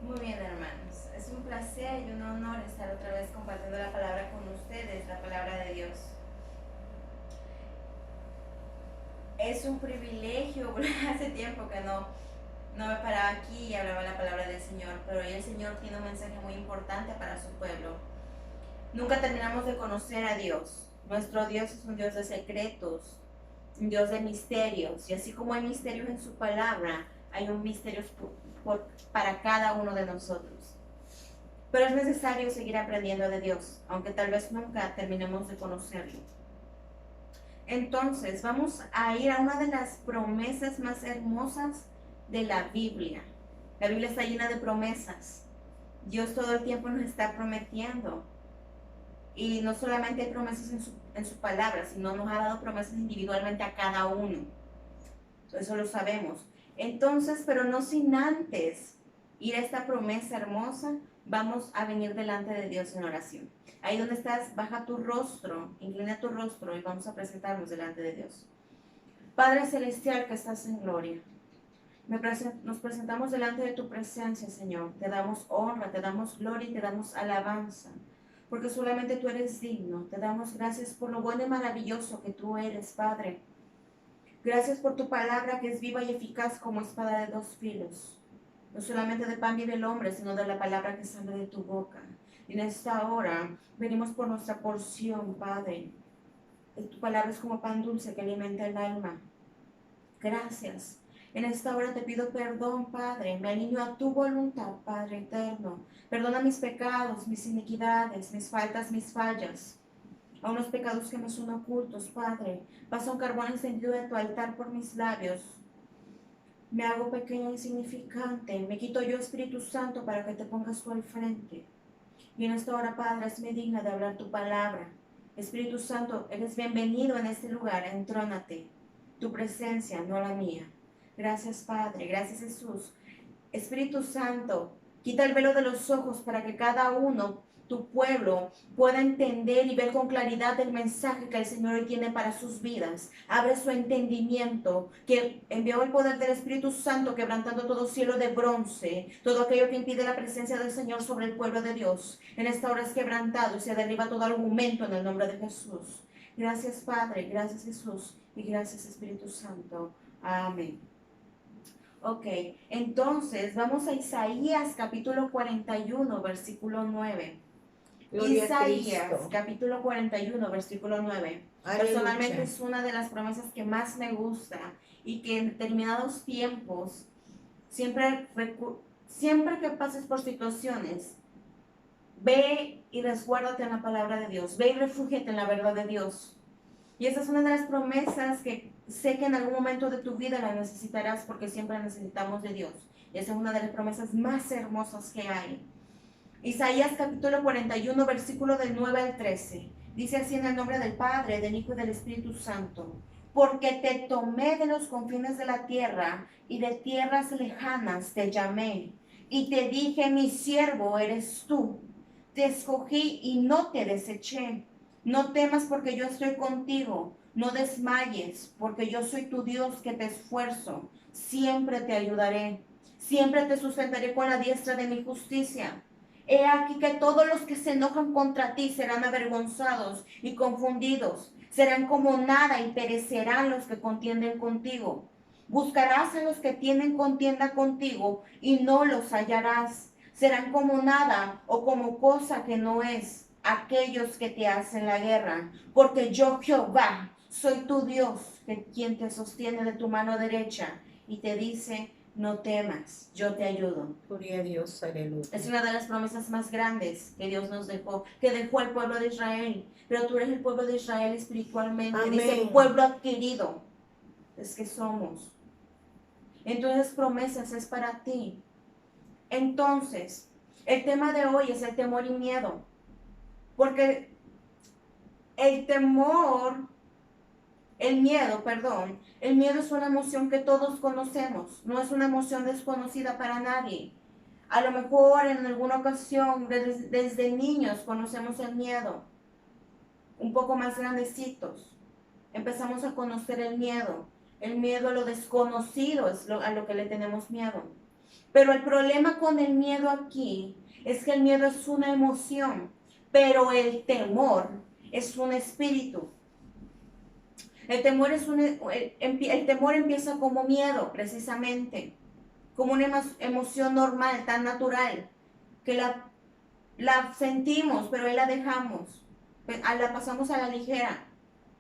Muy bien, hermanos. Es un placer y un honor estar otra vez compartiendo la palabra con ustedes, la palabra de Dios. Es un privilegio, hace tiempo que no me paraba aquí y hablaba la palabra del Señor, pero hoy el Señor tiene un mensaje muy importante para su pueblo. Nunca terminamos de conocer a Dios. Nuestro Dios es un Dios de secretos, un Dios de misterios, y así como hay misterios en su palabra, hay un misterio para cada uno de nosotros. Pero es necesario seguir aprendiendo de Dios, aunque tal vez nunca terminemos de conocerlo. Entonces, vamos a ir a una de las promesas más hermosas de la Biblia. La Biblia está llena de promesas. Dios todo el tiempo nos está prometiendo. Y no solamente hay promesas en su palabra, sino nos ha dado promesas individualmente a cada uno. Eso lo sabemos. Entonces, pero no sin antes ir a esta promesa hermosa, vamos a venir delante de Dios en oración. Ahí donde estás, baja tu rostro, inclina tu rostro y vamos a presentarnos delante de Dios. Padre Celestial que estás en gloria, nos presentamos delante de tu presencia, Señor. Te damos honra, te damos gloria y te damos alabanza, porque solamente tú eres digno. Te damos gracias por lo bueno y maravilloso que tú eres, Padre. Gracias por tu palabra que es viva y eficaz como espada de dos filos. No solamente de pan vive el hombre, sino de la palabra que sale de tu boca. Y en esta hora venimos por nuestra porción, Padre. Tu palabra es como pan dulce que alimenta el alma. Gracias. En esta hora te pido perdón, Padre. Me alineo a tu voluntad, Padre eterno. Perdona mis pecados, mis iniquidades, mis faltas, mis fallas. A unos pecados que me son ocultos, Padre. Pasa un carbón encendido de tu altar por mis labios. Me hago pequeña e insignificante. Me quito yo, Espíritu Santo, para que te pongas tú al frente. Y en esta hora, Padre, hazme digna de hablar tu palabra. Espíritu Santo, eres bienvenido en este lugar. Entrónate. Tu presencia, no la mía. Gracias, Padre. Gracias, Jesús. Espíritu Santo, quita el velo de los ojos para que cada uno, tu pueblo, pueda entender y ver con claridad el mensaje que el Señor hoy tiene para sus vidas. Abre su entendimiento, que envió el poder del Espíritu Santo quebrantando todo cielo de bronce, todo aquello que impide la presencia del Señor sobre el pueblo de Dios. En esta hora es quebrantado y se derriba todo argumento en el nombre de Jesús. Gracias, Padre, gracias, Jesús, y gracias, Espíritu Santo. Amén. Ok, entonces vamos a Isaías capítulo 41, versículo 9. Gloria a Isaías Cristo. capítulo 41, versículo 9. Personalmente Aleluya. es una de las promesas que más me gusta y que en determinados tiempos, siempre, siempre que pases por situaciones, ve y resguárdate en la palabra de Dios, ve y refúgiate en la verdad de Dios. Y esa es una de las promesas que sé que en algún momento de tu vida la necesitarás porque siempre necesitamos de Dios. Y esa es una de las promesas más hermosas que hay. Isaías capítulo 41, versículo del 9 al 13. Dice así en el nombre del Padre, del Hijo y del Espíritu Santo. Porque te tomé de los confines de la tierra y de tierras lejanas te llamé. Y te dije, mi siervo eres tú. Te escogí y no te deseché. No temas porque yo estoy contigo. No desmayes porque yo soy tu Dios que te esfuerzo. Siempre te ayudaré. Siempre te sustentaré con la diestra de mi justicia. He aquí que todos los que se enojan contra ti serán avergonzados y confundidos. Serán como nada y perecerán los que contienden contigo. Buscarás a los que tienen contienda contigo y no los hallarás. Serán como nada o como cosa que no es aquellos que te hacen la guerra. Porque yo, Jehová, soy tu Dios, quien te sostiene de tu mano derecha y te dice, no temas, yo te ayudo. Gloria a Dios. Aleluya. Es una de las promesas más grandes que Dios nos dejó, que dejó al pueblo de Israel. Pero tú eres el pueblo de Israel espiritualmente. Amén. Dice pueblo adquirido. Es que somos. Entonces promesas es para ti. Entonces, el tema de hoy es el temor y miedo. Porque el miedo es una emoción que todos conocemos. No es una emoción desconocida para nadie. A lo mejor en alguna ocasión, desde niños, conocemos el miedo. Un poco más grandecitos, empezamos a conocer el miedo. El miedo a lo desconocido es a lo que le tenemos miedo. Pero el problema con el miedo aquí es que el miedo es una emoción, pero el temor es un espíritu. El temor, el temor empieza como miedo, precisamente, como una emoción normal, tan natural, que la sentimos, pero ahí la dejamos, la pasamos a la ligera.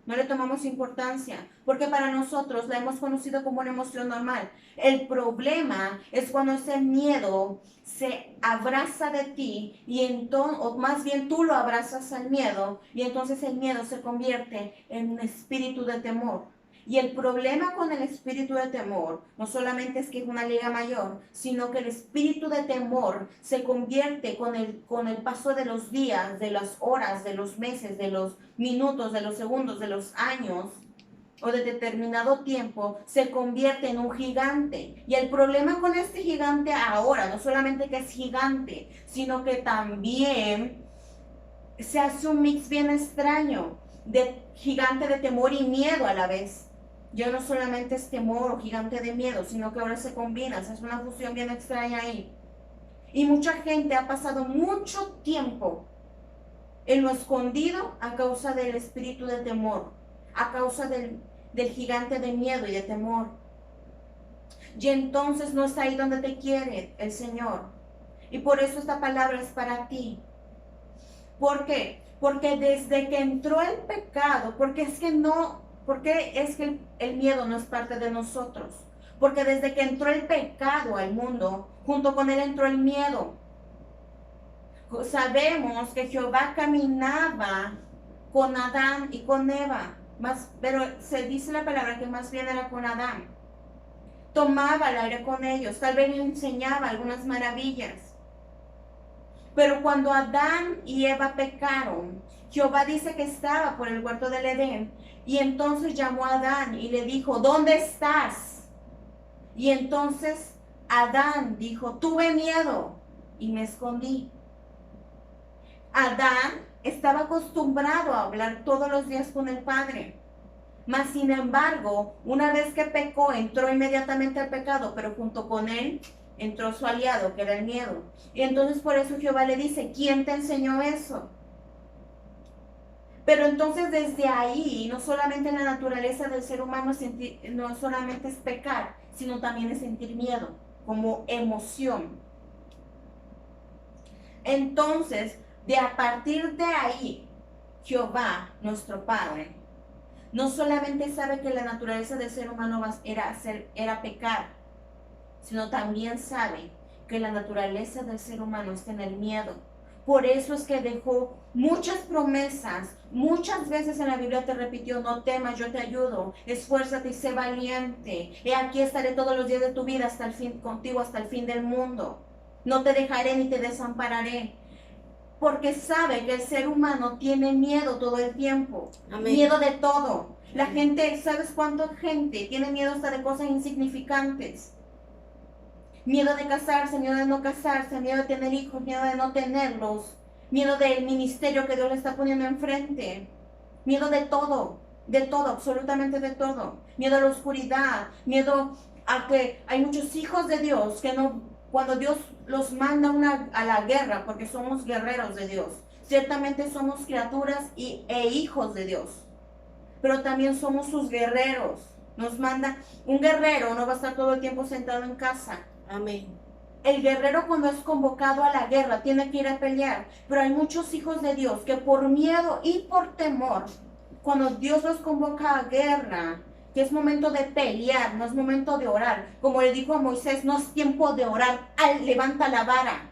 No le tomamos importancia, porque para nosotros la hemos conocido como una emoción normal. El problema es cuando ese miedo se abraza de ti y entonces, o más bien tú lo abrazas al miedo y entonces el miedo se convierte en un espíritu de temor. Y el problema con el espíritu de temor no solamente es que es una liga mayor, sino que el espíritu de temor se convierte con el paso de los días, de las horas, de los meses, de los minutos, de los segundos, de los años o de determinado tiempo, se convierte en un gigante. Y el problema con este gigante ahora, no solamente que es gigante, sino que también se hace un mix bien extraño de gigante de temor y miedo a la vez. Ya no solamente es temor o gigante de miedo, sino que ahora se combina, es una fusión bien extraña ahí. Y mucha gente ha pasado mucho tiempo en lo escondido a causa del espíritu de temor, a causa del gigante de miedo y de temor. Y entonces no está ahí donde te quiere el Señor. Y por eso esta palabra es para ti. ¿Por qué? Porque desde que entró el pecado, porque es que el miedo no es parte de nosotros. Porque desde que entró el pecado al mundo, junto con él entró el miedo. Sabemos que Jehová caminaba con Adán y con Eva, pero se dice la palabra que más bien era con Adán. Tomaba el aire con ellos, tal vez les enseñaba algunas maravillas. Pero cuando Adán y Eva pecaron, Jehová dice que estaba por el huerto del Edén. Y entonces llamó a Adán y le dijo, ¿dónde estás? Y entonces Adán dijo, tuve miedo y me escondí. Adán estaba acostumbrado a hablar todos los días con el Padre. Mas sin embargo, una vez que pecó, entró inmediatamente al pecado, pero junto con él entró su aliado, que era el miedo. Y entonces por eso Jehová le dice, ¿quién te enseñó eso? Pero entonces desde ahí, no solamente la naturaleza del ser humano no solamente es pecar, sino también es sentir miedo como emoción. Entonces, a partir de ahí, Jehová, nuestro Padre, no solamente sabe que la naturaleza del ser humano era pecar, sino también sabe que la naturaleza del ser humano está en el miedo. Por eso es que dejó muchas promesas. Muchas veces en la Biblia te repitió, no temas, yo te ayudo, esfuérzate y sé valiente. He aquí estaré todos los días de tu vida contigo hasta el fin del mundo. No te dejaré ni te desampararé. Porque sabe que el ser humano tiene miedo todo el tiempo. Amén. Miedo de todo. La gente, ¿sabes cuánta gente tiene miedo hasta de cosas insignificantes? Miedo de casarse, miedo de no casarse, miedo de tener hijos, miedo de no tenerlos, miedo del ministerio que Dios le está poniendo enfrente, miedo de todo, absolutamente de todo. Miedo a la oscuridad, miedo a que hay muchos hijos de Dios que no, cuando Dios los manda a la guerra, porque somos guerreros de Dios, ciertamente somos criaturas e hijos de Dios, pero también somos sus guerreros. Nos manda, un guerrero no va a estar todo el tiempo sentado en casa. Amén. El guerrero cuando es convocado a la guerra tiene que ir a pelear, pero hay muchos hijos de Dios que por miedo y por temor, cuando Dios los convoca a guerra, que es momento de pelear, no es momento de orar, como le dijo a Moisés, no es tiempo de orar, levanta la vara.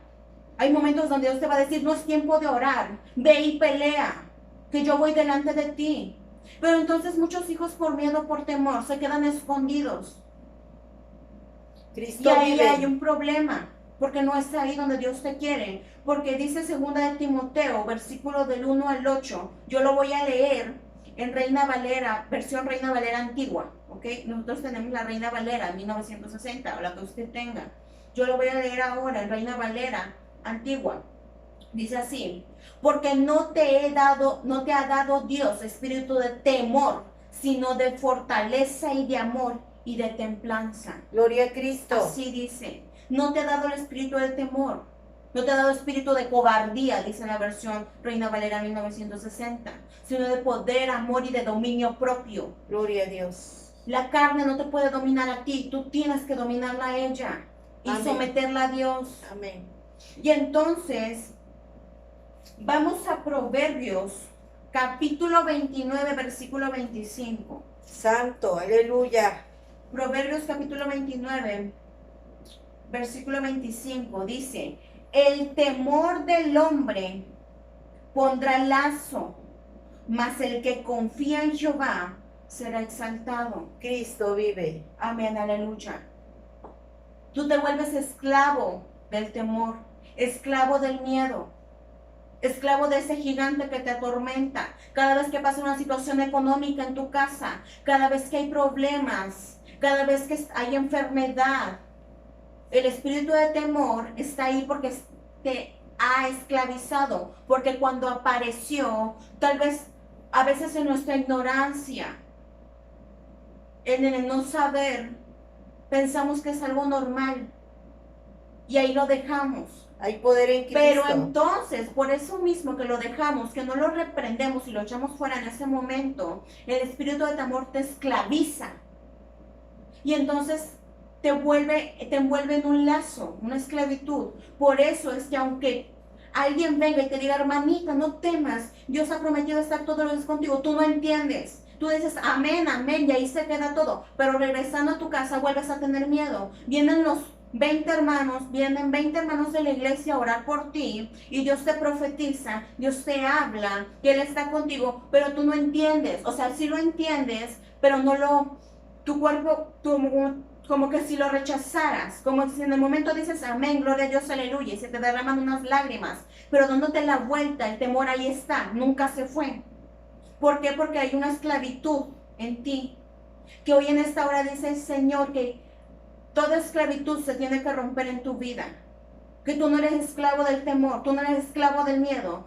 Hay momentos donde Dios te va a decir, no es tiempo de orar, ve y pelea, que yo voy delante de ti. Pero entonces muchos hijos por miedo, por temor, se quedan escondidos. Cristo y ahí vive. Hay un problema, porque no es ahí donde Dios te quiere. Porque dice 2 de Timoteo, versículo del 1 al 8, yo lo voy a leer en Reina Valera, versión Reina Valera antigua, ¿ok? Nosotros tenemos la Reina Valera 1960, o la que usted tenga. Yo lo voy a leer ahora en Reina Valera antigua. Dice así, porque no te ha dado Dios espíritu de temor, sino de fortaleza y de amor y de templanza. Gloria a Cristo. Así dice. No te ha dado el espíritu de temor. No te ha dado espíritu de cobardía, dice la versión Reina Valera 1960, sino de poder, amor y de dominio propio. Gloria a Dios. La carne no te puede dominar a ti, tú tienes que dominarla a ella y Amén. someterla a Dios. Amén. Y entonces, vamos a Proverbios, capítulo 29, versículo 25. Santo, aleluya. Proverbios capítulo 29, versículo 25, dice: el temor del hombre pondrá lazo, mas el que confía en Jehová será exaltado. Cristo vive. Amén, aleluya. Tú te vuelves esclavo del temor, esclavo del miedo, esclavo de ese gigante que te atormenta. Cada vez que pasa una situación económica en tu casa, cada vez que hay problemas, cada vez que hay enfermedad, el espíritu de temor está ahí porque te ha esclavizado, porque cuando apareció, tal vez a veces en nuestra ignorancia, en el no saber, pensamos que es algo normal y ahí lo dejamos. Hay poder en Cristo. Pero entonces, por eso mismo que lo dejamos, que no lo reprendemos y lo echamos fuera en ese momento, el espíritu de temor te esclaviza. Y entonces te envuelve en un lazo, una esclavitud. Por eso es que aunque alguien venga y te diga, hermanita, no temas, Dios ha prometido estar todos los días contigo, tú no entiendes. Tú dices, amén, amén, y ahí se queda todo. Pero regresando a tu casa vuelves a tener miedo. Vienen 20 hermanos de la iglesia a orar por ti y Dios te profetiza, Dios te habla, que Él está contigo, pero tú no entiendes. O sea, sí lo entiendes, pero no tu cuerpo, como que si lo rechazaras, como si en el momento dices amén, gloria a Dios, aleluya, y se te derraman unas lágrimas, pero dándote la vuelta, el temor ahí está, nunca se fue. ¿Por qué? Porque hay una esclavitud en ti, que hoy en esta hora dice el Señor que toda esclavitud se tiene que romper en tu vida. Que tú no eres esclavo del temor, tú no eres esclavo del miedo,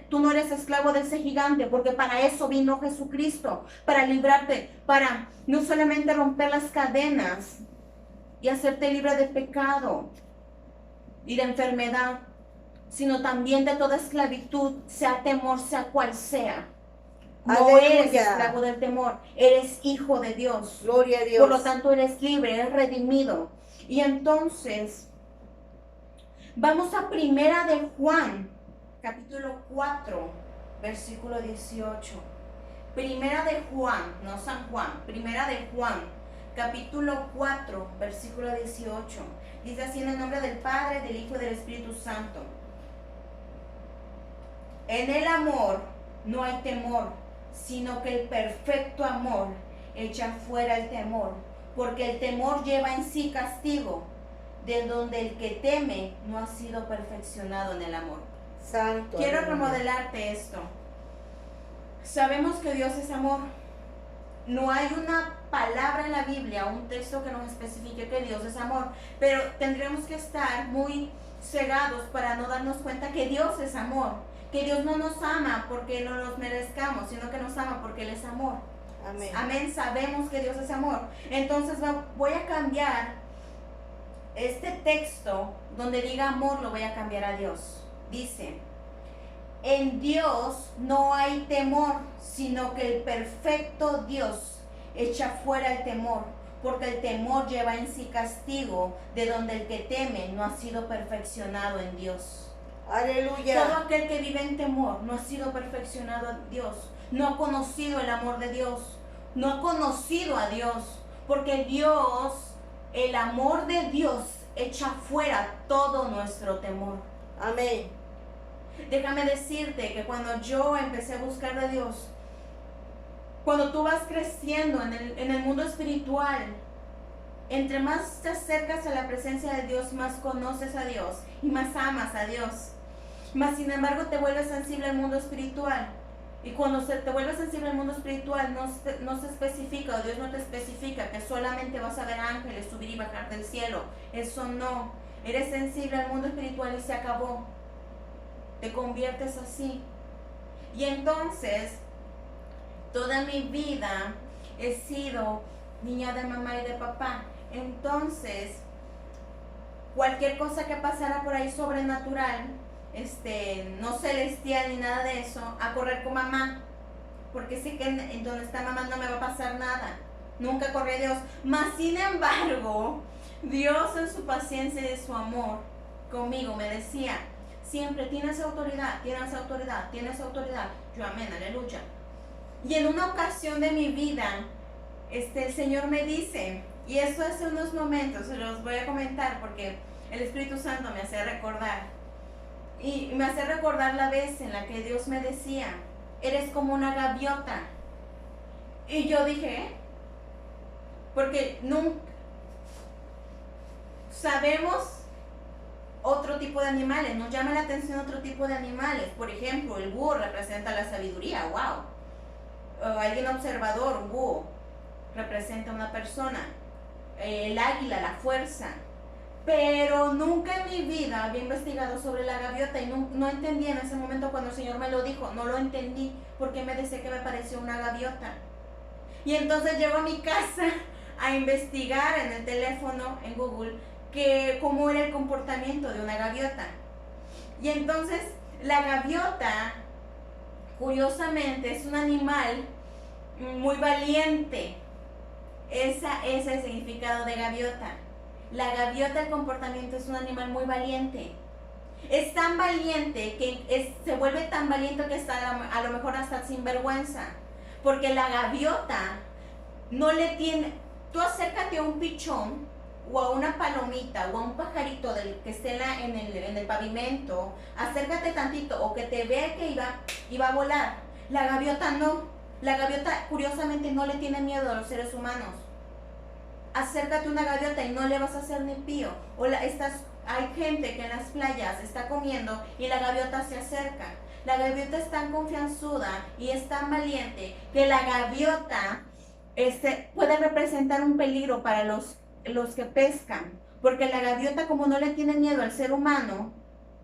tú no eres esclavo de ese gigante, porque para eso vino Jesucristo, para librarte, para no solamente romper las cadenas y hacerte libre de pecado y de enfermedad, sino también de toda esclavitud, sea temor, sea cual sea. No Aleluya. eres esclavo del temor, eres hijo de Dios. Gloria a Dios. Por lo tanto, eres libre, eres redimido. Y entonces, vamos a Primera de Juan, capítulo 4, versículo 18. Primera de Juan, no San Juan, Primera de Juan, capítulo 4, versículo 18. Dice así en el nombre del Padre, del Hijo y del Espíritu Santo. En el amor no hay temor, sino que el perfecto amor echa fuera el temor, porque el temor lleva en sí castigo, de donde el que teme no ha sido perfeccionado en el amor. Santo. Quiero aleluya. remodelarte esto. Sabemos que Dios es amor. No hay una palabra en la Biblia, un texto que nos especifique que Dios es amor, pero tendremos que estar muy cegados para no darnos cuenta que Dios es amor, que Dios no nos ama porque no nos merezcamos, sino que nos ama porque Él es amor. Amén. Amén, sabemos que Dios es amor. Entonces voy a cambiar este texto donde diga amor, lo voy a cambiar a Dios. Dice: en Dios no hay temor, sino que el perfecto Dios echa fuera el temor, porque el temor lleva en sí castigo, de donde el que teme no ha sido perfeccionado en Dios. Aleluya. Todo aquel que vive en temor no ha sido perfeccionado en Dios, no ha conocido el amor de Dios, no ha conocido a Dios, porque Dios, el amor de Dios, echa fuera todo nuestro temor. Amén. Déjame decirte que cuando yo empecé a buscar de Dios, cuando tú vas creciendo en el mundo espiritual, entre más te acercas a la presencia de Dios, más conoces a Dios y más amas a Dios. Mas sin embargo te vuelves sensible al mundo espiritual. Y cuando te vuelves sensible al mundo espiritual, no se especifica, o Dios no te especifica que solamente vas a ver ángeles subir y bajar del cielo. Eso no. Eres sensible al mundo espiritual y se acabó. Te conviertes así. Y entonces, toda mi vida he sido niña de mamá y de papá. Entonces, cualquier cosa que pasara por ahí sobrenatural, no celestial ni nada de eso, a correr con mamá, porque sé que en donde está mamá no me va a pasar nada. Nunca corrí a Dios. Mas sin embargo, Dios en su paciencia y su amor conmigo me decía, siempre tienes autoridad, tienes autoridad, tienes autoridad. Yo, amén, aleluya. Y en una ocasión de mi vida, el Señor me dice, y esto hace unos momentos, se los voy a comentar porque el Espíritu Santo me hace recordar. Y me hace recordar la vez en la que Dios me decía, eres como una gaviota. Y yo dije, ¿eh? Porque nunca sabemos otro tipo de animales, nos llama la atención otro tipo de animales. Por ejemplo, el búho representa la sabiduría, wow. O alguien observador, un búho, representa a una persona. El águila, la fuerza. Pero nunca en mi vida había investigado sobre la gaviota y no entendí en ese momento cuando el Señor me lo dijo, no lo entendí porque me decía que me pareció una gaviota. Y entonces llego a mi casa a investigar en el teléfono, en Google, cómo era el comportamiento de una gaviota. Y entonces la gaviota, curiosamente, es un animal muy valiente. Ese es el significado de gaviota. La gaviota, el comportamiento, es un animal muy valiente. Es tan valiente que se vuelve tan valiente que está a lo mejor hasta sin vergüenza. Porque la gaviota no le tiene... Tú acércate a un pichón o a una palomita o a un pajarito que esté en el pavimento, acércate tantito o que te vea que iba a volar. La gaviota no. La gaviota curiosamente no le tiene miedo a los seres humanos. Acércate a una gaviota y no le vas a hacer ni pío. Hay gente que en las playas está comiendo y la gaviota se acerca. La gaviota es tan confianzuda y es tan valiente que la gaviota puede representar un peligro para los que pescan. Porque la gaviota, como no le tiene miedo al ser humano,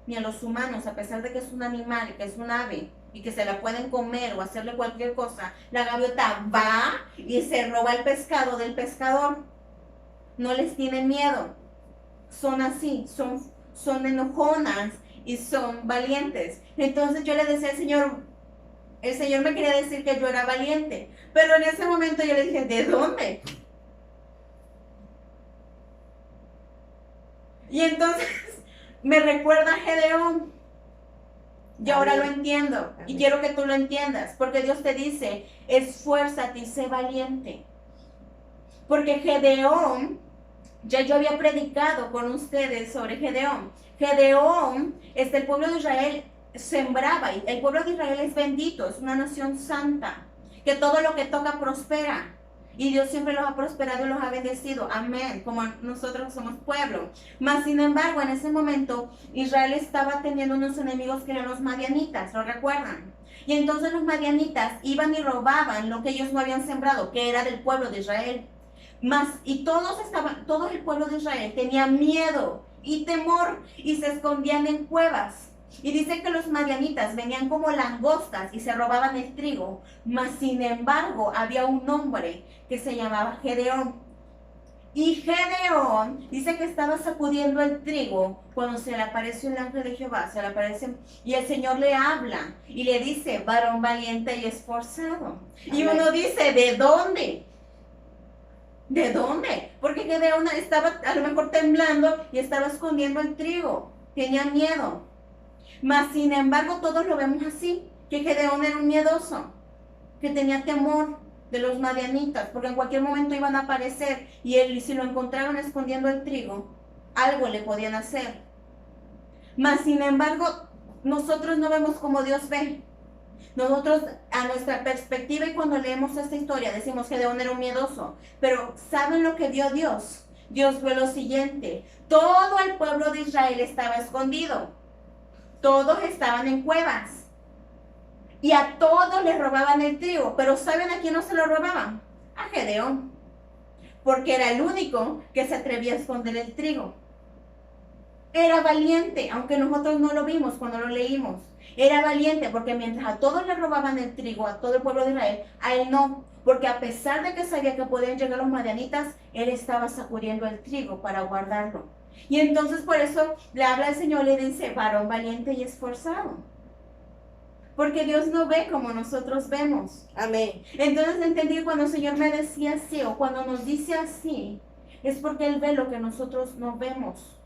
ni a los humanos, a pesar de que es un animal, que es un ave, y que se la pueden comer o hacerle cualquier cosa, la gaviota va y se roba el pescado del pescador. No les tiene miedo. Son así, son enojonas y son valientes. Entonces yo le decía al Señor, el Señor me quería decir que yo era valiente, pero en ese momento yo le dije, ¿de dónde? Y entonces me recuerda a Gedeón. Y ahora lo entiendo. Y quiero que tú lo entiendas. Porque Dios te dice, esfuérzate y sé valiente. Porque Gedeón, ya yo había predicado con ustedes sobre Gedeón. Gedeón, el pueblo de Israel sembraba. Y el pueblo de Israel es bendito, es una nación santa. Que todo lo que toca prospera. Y Dios siempre los ha prosperado y los ha bendecido. Amén. Como nosotros somos pueblo. Mas, sin embargo, en ese momento, Israel estaba teniendo unos enemigos que eran los madianitas. ¿Lo recuerdan? Y entonces los madianitas iban y robaban lo que ellos no habían sembrado, que era del pueblo de Israel. Y todo el pueblo de Israel tenía miedo y temor y se escondían en cuevas. Y dice que los madianitas venían como langostas y se robaban el trigo. Mas sin embargo había un hombre que se llamaba Gedeón. Y Gedeón dice que estaba sacudiendo el trigo cuando se le apareció el ángel de Jehová. Se le aparece y el Señor le habla y le dice, varón valiente y esforzado. Amén. Y uno dice, ¿de dónde? ¿De dónde? Porque Gedeón estaba a lo mejor temblando y estaba escondiendo el trigo. Tenía miedo. Mas sin embargo todos lo vemos así, que Gedeón era un miedoso, que tenía temor de los madianitas, porque en cualquier momento iban a aparecer y si lo encontraban escondiendo el trigo, algo le podían hacer. Mas sin embargo, nosotros no vemos como Dios ve. Nosotros, a nuestra perspectiva, y cuando leemos esta historia, decimos que Gedeón era un miedoso, pero ¿saben lo que vio Dios? Dios vio lo siguiente, todo el pueblo de Israel estaba escondido. Todos estaban en cuevas y a todos les robaban el trigo, pero ¿saben a quién no se lo robaban? A Gedeón, porque era el único que se atrevía a esconder el trigo. Era valiente, aunque nosotros no lo vimos cuando lo leímos. Era valiente porque mientras a todos le robaban el trigo, a todo el pueblo de Israel, a él no, porque a pesar de que sabía que podían llegar los madianitas, él estaba sacudiendo el trigo para guardarlo. Y entonces por eso le habla al Señor y le dice, varón valiente y esforzado. Porque Dios no ve como nosotros vemos. Amén. Entonces entendí que cuando el Señor me decía así o cuando nos dice así, es porque Él ve lo que nosotros no vemos.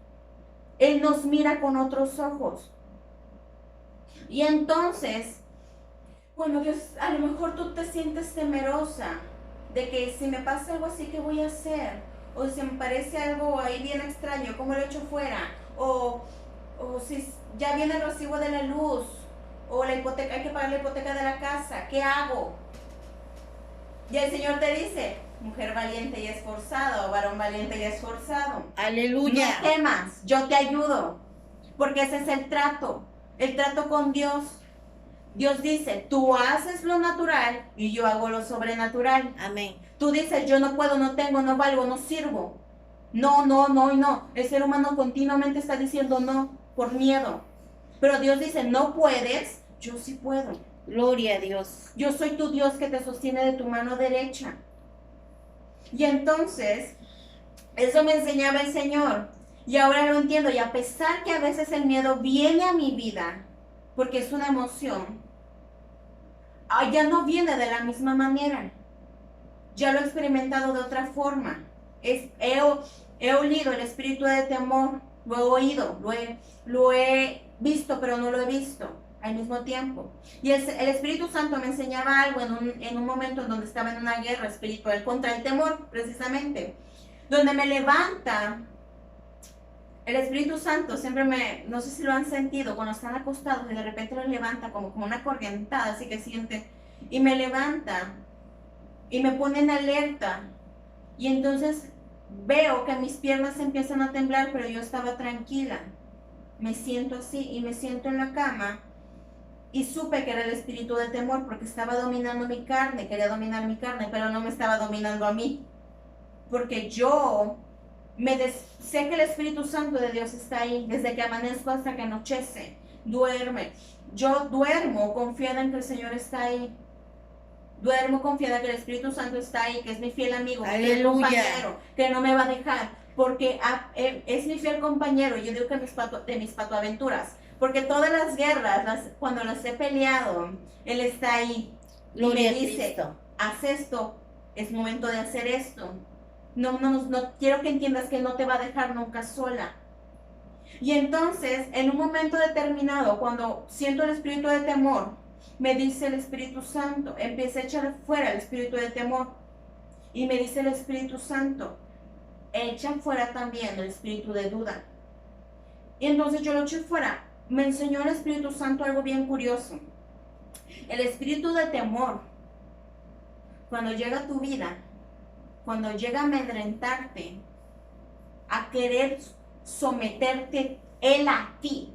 Él nos mira con otros ojos. Y entonces, cuando Dios, a lo mejor tú te sientes temerosa de que si me pasa algo así, ¿qué voy a hacer? O si me parece algo ahí bien extraño, ¿cómo lo echo fuera? O si ya viene el recibo de la luz, o la hipoteca, hay que pagar la hipoteca de la casa, ¿qué hago? Y el Señor te dice, mujer valiente y esforzada, o varón valiente y esforzado. Aleluya. No temas, yo te ayudo, porque ese es el trato con Dios. Dios dice, tú haces lo natural y yo hago lo sobrenatural. Amén. Tú dices, yo no puedo, no tengo, no valgo, no sirvo. No, no, no y no. El ser humano continuamente está diciendo no por miedo. Pero Dios dice, no puedes, yo sí puedo. Gloria a Dios. Yo soy tu Dios que te sostiene de tu mano derecha. Y entonces, eso me enseñaba el Señor. Y ahora lo entiendo. Y a pesar que a veces el miedo viene a mi vida, porque es una emoción, ya no viene de la misma manera. Ya lo he experimentado de otra forma. He olido el espíritu de temor, lo he oído, lo he visto, pero no lo he visto al mismo tiempo. Y el Espíritu Santo me enseñaba algo en un momento en donde estaba en una guerra espiritual contra el temor, precisamente, donde me levanta el Espíritu Santo. Siempre no sé si lo han sentido, cuando están acostados y de repente los levanta como una corrientada, así que sienten, y me levanta y me pone en alerta. Y entonces veo que mis piernas empiezan a temblar, pero yo estaba tranquila. Me siento así y me siento en la cama y supe que era el espíritu de temor porque estaba dominando mi carne, quería dominar mi carne, pero no me estaba dominando a mí. Porque yo sé que el Espíritu Santo de Dios está ahí desde que amanezco hasta que anochece. Duerme. Yo duermo confiada en que el Señor está ahí. Duermo confiada que el Espíritu Santo está ahí, que es mi fiel amigo, mi fiel compañero, que no me va a dejar, porque es mi fiel compañero. Yo digo que de mis patoaventuras, porque todas las guerras, cuando las he peleado, Él está ahí. Y me dice, haz esto, es momento de hacer esto. No quiero que entiendas que Él no te va a dejar nunca sola. Y entonces, en un momento determinado, cuando siento el espíritu de temor, me dice el Espíritu Santo, empieza a echar fuera el espíritu de temor. Y me dice el Espíritu Santo, echa fuera también el espíritu de duda. Y entonces yo lo eché fuera. Me enseñó el Espíritu Santo algo bien curioso. El espíritu de temor, cuando llega a tu vida, cuando llega a amedrentarte, a querer someterte Él a ti,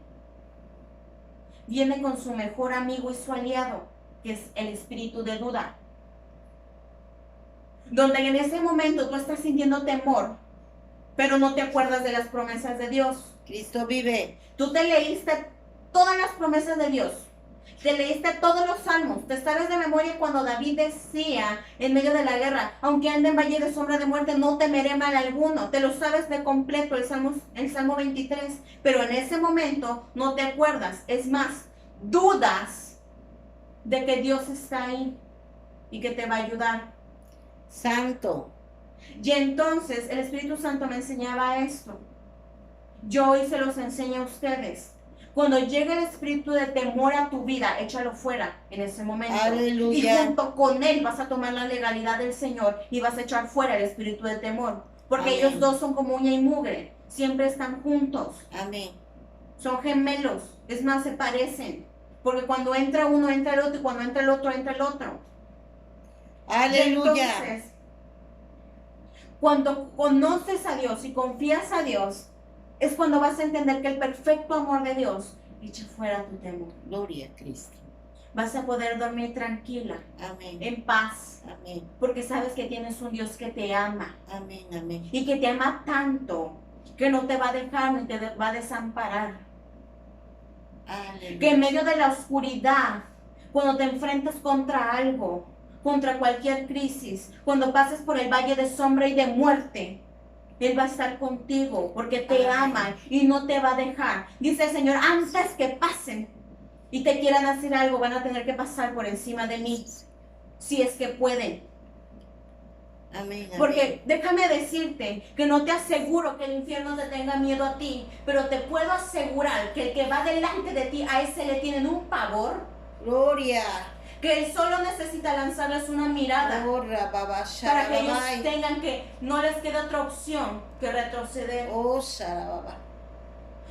viene con su mejor amigo y su aliado, que es el espíritu de duda. Donde en ese momento tú estás sintiendo temor, pero no te acuerdas de las promesas de Dios. Cristo vive. Tú te leíste todas las promesas de Dios. Te leíste todos los salmos. Te sabes de memoria cuando David decía en medio de la guerra, aunque ande en valle de sombra de muerte, no temeré mal alguno. Te lo sabes de completo, el Salmo 23. Pero en ese momento no te acuerdas. Es más, dudas de que Dios está ahí y que te va a ayudar. Santo. Y entonces el Espíritu Santo me enseñaba esto. Yo hoy se los enseño a ustedes. Cuando llegue el espíritu de temor a tu vida, échalo fuera en ese momento. Aleluya. Y junto con él vas a tomar la legalidad del Señor y vas a echar fuera el espíritu de temor. Porque Amén. ellos dos son como uña y mugre. Siempre están juntos. Amén. Son gemelos. Es más, se parecen. Porque cuando entra uno, entra el otro. Y cuando entra el otro, entra el otro. Aleluya. Entonces, cuando conoces a Dios y confías a Dios, es cuando vas a entender que el perfecto amor de Dios echa fuera tu temor. Gloria a Cristo. Vas a poder dormir tranquila, Amén. en paz, Amén. porque sabes que tienes un Dios que te ama Amén. Amén. y que te ama tanto que no te va a dejar ni te va a desamparar. Aleluya. Que en medio de la oscuridad, cuando te enfrentas contra algo, contra cualquier crisis, cuando pases por el valle de sombra y de muerte, Él va a estar contigo porque te ama y no te va a dejar. Dice el Señor, antes que pasen y te quieran hacer algo, van a tener que pasar por encima de mí, si es que pueden. Amén. Porque déjame decirte que no te aseguro que el infierno te tenga miedo a ti, pero te puedo asegurar que el que va delante de ti, a ese le tienen un pavor, Gloria. que él solo necesita lanzarles una mirada Ora, baba, para que ellos sharababai. tengan que, no les queda otra opción que retroceder. Oh, sharababa.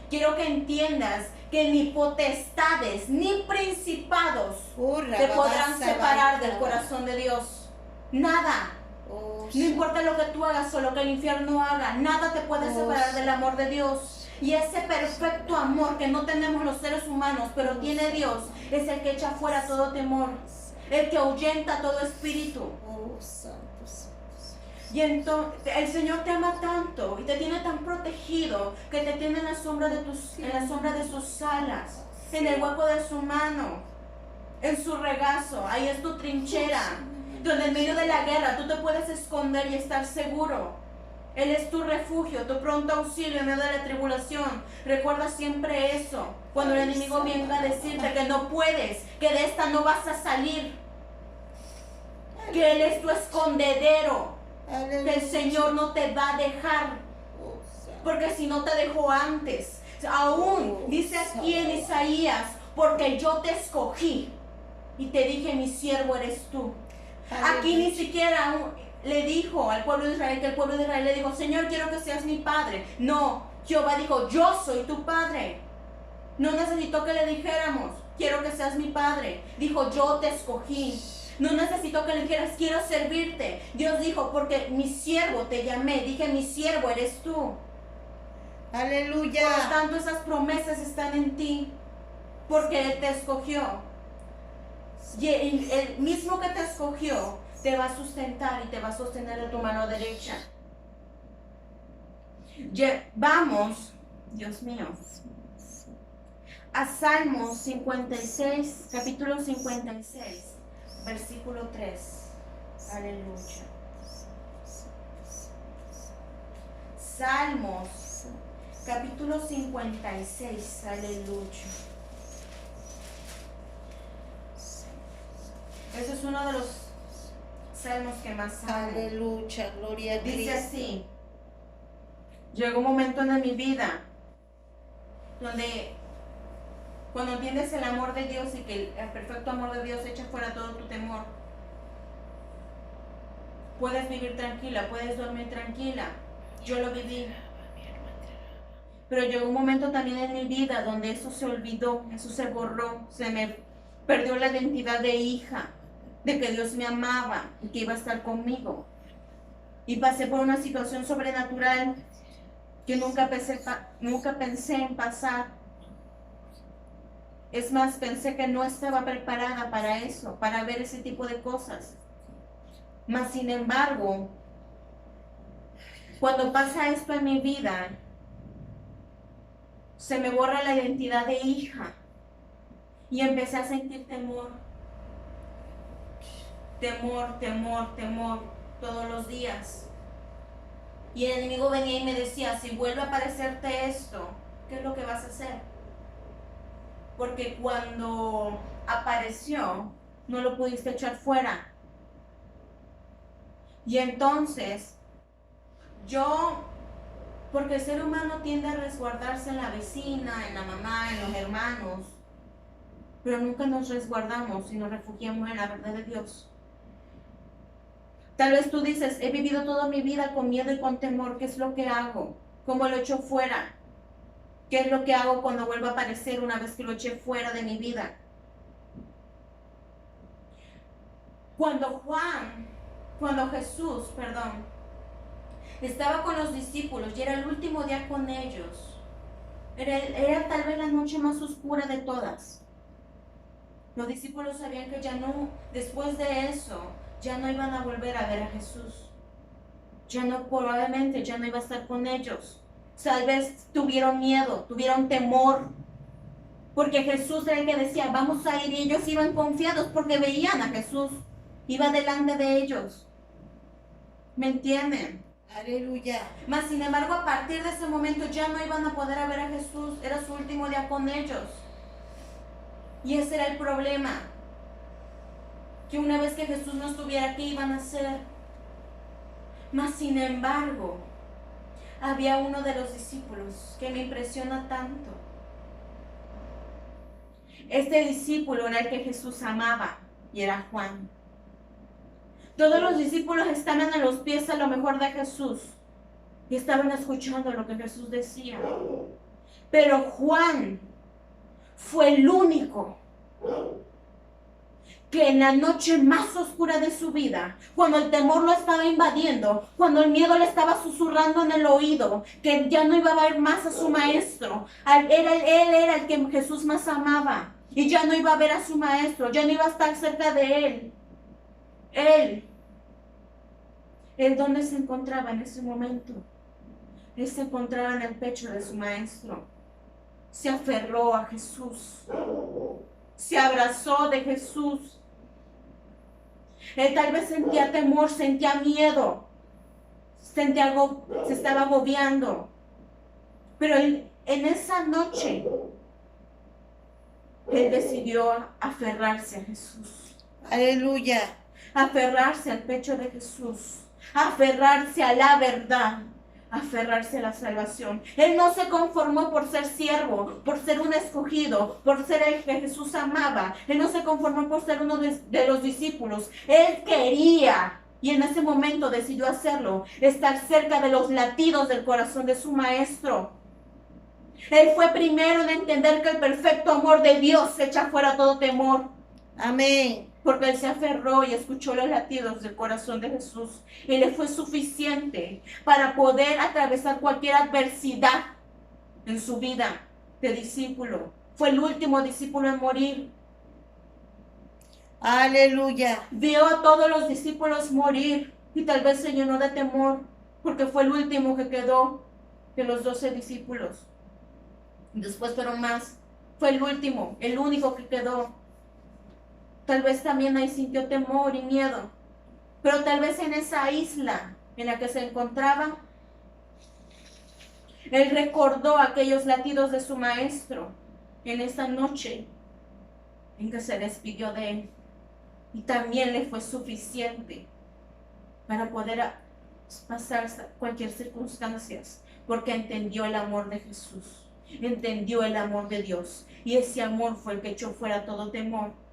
Quiero que entiendas que ni potestades ni principados Ora, te baba, podrán sabai, separar del saraba. corazón de Dios. Nada. Oh, No importa lo que tú hagas o lo que el infierno haga, nada te puede separar del amor de Dios. Y ese perfecto amor que no tenemos los seres humanos, pero tiene Dios, es el que echa fuera todo temor, el que ahuyenta todo espíritu. Oh, santo, santo. Y entonces el Señor te ama tanto y te tiene tan protegido que te tiene en la sombra de sus alas, en el hueco de su mano, en su regazo. Ahí es tu trinchera, donde en medio de la guerra tú te puedes esconder y estar seguro. Él es tu refugio, tu pronto auxilio en medio de la tribulación. Recuerda siempre eso. Cuando el enemigo venga a decirte que no puedes, que de esta no vas a salir, que Él es tu escondedero, que el Señor no te va a dejar, Oh, santo. porque si no te dejó antes. Aún dice aquí en Isaías, porque yo te escogí y te dije, mi siervo eres tú. Aquí ni siquiera le dijo al pueblo de Israel, que el pueblo de Israel le dijo, Señor, quiero que seas mi padre. No, Jehová dijo, yo soy tu padre. No necesitó que le dijéramos, quiero que seas mi padre. Dijo, yo te escogí. No necesito que le dijeras, quiero servirte. Dios dijo, porque mi siervo te llamé. Dije, mi siervo eres tú. Por lo Aleluya. tanto, esas promesas están en ti, porque Él te escogió. Y el mismo que te escogió te va a sustentar y te va a sostener de tu mano derecha. Vamos, Dios mío, a Salmos 56, capítulo 56, versículo 3. Aleluya. Salmos, capítulo 56, aleluya. Ese es uno de los salmos que más amo. Aleluya. Gloria a Dice Cristo. así: llegó un momento en mi vida donde cuando entiendes el amor de Dios y que el perfecto amor de Dios echa fuera todo tu temor, puedes vivir tranquila, puedes dormir tranquila. Yo lo viví. Pero llegó un momento también en mi vida donde eso se olvidó, eso se borró, se me perdió la identidad de hija, de que Dios me amaba y que iba a estar conmigo. Y pasé por una situación sobrenatural que nunca pensé en pasar. Es más, pensé que no estaba preparada para eso, para ver ese tipo de cosas. Mas, sin embargo, cuando pasa esto en mi vida, se me borra la identidad de hija y empecé a sentir temor. Temor, temor, temor, todos los días. Y el enemigo venía y me decía, si vuelve a aparecerte esto, ¿qué es lo que vas a hacer? Porque cuando apareció, no lo pudiste echar fuera. Y entonces, porque el ser humano tiende a resguardarse en la vecina, en la mamá, en los hermanos, pero nunca nos resguardamos y nos refugiamos en la verdad de Dios. Tal vez tú dices, he vivido toda mi vida con miedo y con temor. ¿Qué es lo que hago? ¿Cómo lo echo fuera? ¿Qué es lo que hago cuando vuelva a aparecer una vez que lo eché fuera de mi vida? Cuando Jesús, estaba con los discípulos y era el último día con ellos, era tal vez la noche más oscura de todas. Los discípulos sabían que ya no, después de eso, ya no iban a volver a ver a Jesús. Probablemente ya no iba a estar con ellos. Tal vez tuvieron miedo, tuvieron temor, porque Jesús era el que decía, vamos a ir, y ellos iban confiados porque veían a Jesús, iba delante de ellos. ¿Me entienden? Aleluya. Mas sin embargo, a partir de ese momento ya no iban a poder ver a Jesús. Era su último día con ellos. Y ese era el problema. Que una vez que Jesús no estuviera, ¿qué iban a hacer? Mas sin embargo, había uno de los discípulos que me impresiona tanto. Este discípulo era el que Jesús amaba y era Juan. Todos los discípulos estaban a los pies a lo mejor de Jesús y estaban escuchando lo que Jesús decía. Pero Juan fue el único que en la noche más oscura de su vida, cuando el temor lo estaba invadiendo, cuando el miedo le estaba susurrando en el oído, que ya no iba a ver más a su maestro, él era el que Jesús más amaba, y ya no iba a ver a su maestro, ya no iba a estar cerca de él. Él, ¿dónde se encontraba en ese momento? Él se encontraba en el pecho de su maestro. Se aferró a Jesús. Se abrazó de Jesús. Él tal vez sentía temor, sentía miedo, sentía algo, se estaba agobiando. Pero él, en esa noche, él decidió aferrarse a Jesús. Aleluya. Aferrarse al pecho de Jesús. Aferrarse a la verdad. Aferrarse a la salvación. Él no se conformó por ser siervo, por ser un escogido, por ser el que Jesús amaba. Él no se conformó por ser uno de los discípulos. Él quería, y en ese momento decidió hacerlo, estar cerca de los latidos del corazón de su maestro. Él fue primero en entender que el perfecto amor de Dios echa fuera todo temor. Amén. Porque él se aferró y escuchó los latidos del corazón de Jesús. Y le fue suficiente para poder atravesar cualquier adversidad en su vida de discípulo. Fue el último discípulo en morir. Aleluya. Vio a todos los discípulos morir y tal vez se llenó de temor porque fue el último que quedó de los 12 discípulos. Después fueron más. Fue el último, el único que quedó. Tal vez también ahí sintió temor y miedo. Pero tal vez en esa isla en la que se encontraba, él recordó aquellos latidos de su maestro en esa noche en que se despidió de él. Y también le fue suficiente para poder pasar cualquier circunstancia, porque entendió el amor de Jesús, entendió el amor de Dios. Y ese amor fue el que echó fuera todo temor.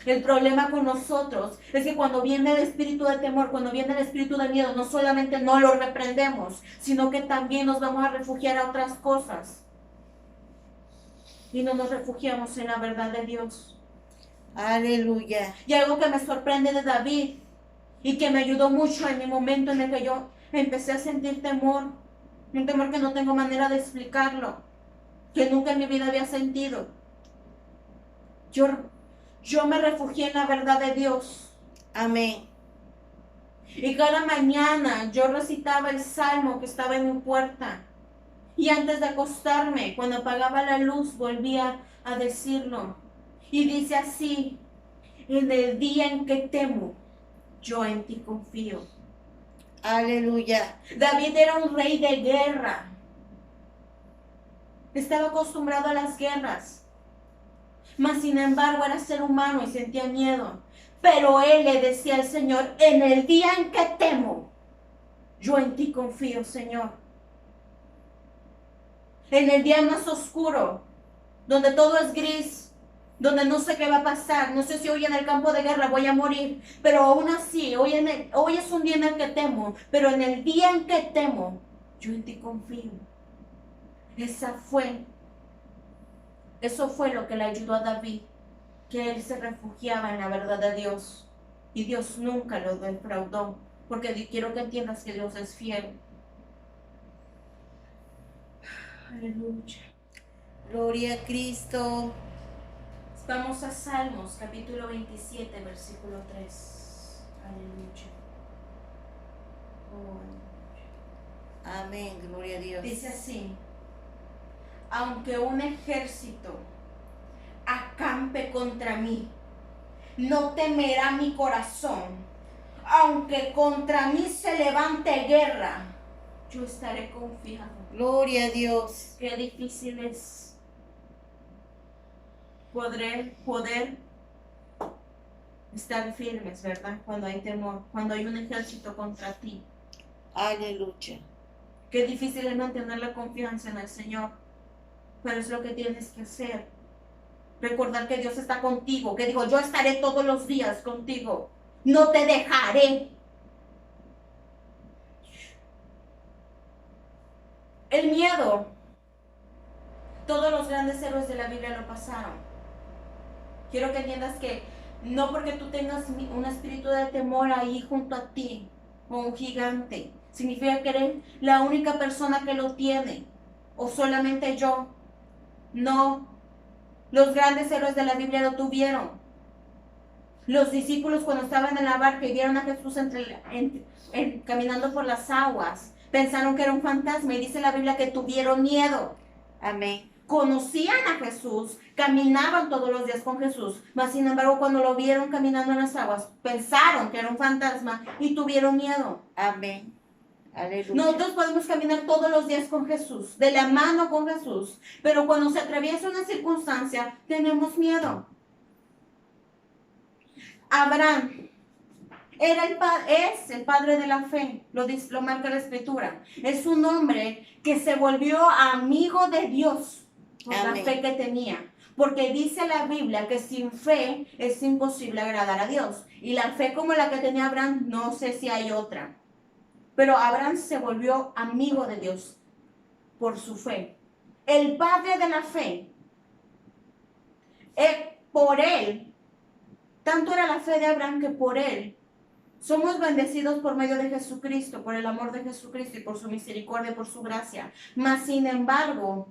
El problema con nosotros es que cuando viene el espíritu de temor, cuando viene el espíritu de miedo, no solamente no lo reprendemos, sino que también nos vamos a refugiar a otras cosas. Y no nos refugiamos en la verdad de Dios. Aleluya. Y algo que me sorprende de David y que me ayudó mucho en mi momento en el que yo empecé a sentir temor, un temor que no tengo manera de explicarlo, que nunca en mi vida había sentido. Yo me refugié en la verdad de Dios. Amén. Y cada mañana yo recitaba el salmo que estaba en mi puerta. Y antes de acostarme, cuando apagaba la luz, volvía a decirlo. Y dice así: en el día en que temo, yo en ti confío. Aleluya. David era un rey de guerra. Estaba acostumbrado a las guerras. Mas sin embargo era ser humano y sentía miedo. Pero él le decía al Señor: en el día en que temo, yo en ti confío, Señor. En el día más oscuro, donde todo es gris, donde no sé qué va a pasar, no sé si hoy en el campo de guerra voy a morir, pero aún así, hoy es un día en el que temo, pero en el día en que temo, yo en ti confío. Eso fue lo que le ayudó a David, que él se refugiaba en la verdad de Dios. Y Dios nunca lo defraudó, porque quiero que entiendas que Dios es fiel. Aleluya. Gloria a Cristo. Vamos a Salmos, capítulo 27, versículo 3. Aleluya. Oh, Amén. Gloria a Dios. dice así: aunque un ejército acampe contra mí, no temerá mi corazón. Aunque contra mí se levante guerra, yo estaré confiado. Gloria a Dios. Qué difícil es poder estar firmes, ¿verdad? Cuando hay temor, cuando hay un ejército contra ti. Aleluya. Qué difícil es mantener la confianza en el Señor, pero es lo que tienes que hacer. Recordar que Dios está contigo, que dijo, yo estaré todos los días contigo, no te dejaré. El miedo, todos los grandes héroes de la Biblia lo pasaron. Quiero que entiendas que no porque tú tengas un espíritu de temor ahí junto a ti, o un gigante, significa que eres la única persona que lo tiene, o solamente yo. No, los grandes héroes de la Biblia lo tuvieron. Los discípulos cuando estaban en la barca y vieron a Jesús caminando por las aguas, pensaron que era un fantasma y dice la Biblia que tuvieron miedo. Amén. Conocían a Jesús, caminaban todos los días con Jesús, mas sin embargo cuando lo vieron caminando en las aguas, pensaron que era un fantasma y tuvieron miedo. Amén. Aleluya. Nosotros podemos caminar todos los días con Jesús, de la mano con Jesús, pero cuando se atraviesa una circunstancia, tenemos miedo. Abraham es el padre de la fe, lo marca la Escritura. Es un hombre que se volvió amigo de Dios por la fe que tenía. Porque dice la Biblia que sin fe es imposible agradar a Dios. Y la fe como la que tenía Abraham, no sé si hay otra. Pero Abraham se volvió amigo de Dios por su fe. El padre de la fe, por él, tanto era la fe de Abraham que por él somos bendecidos por medio de Jesucristo, por el amor de Jesucristo y por su misericordia, por su gracia. Mas sin embargo,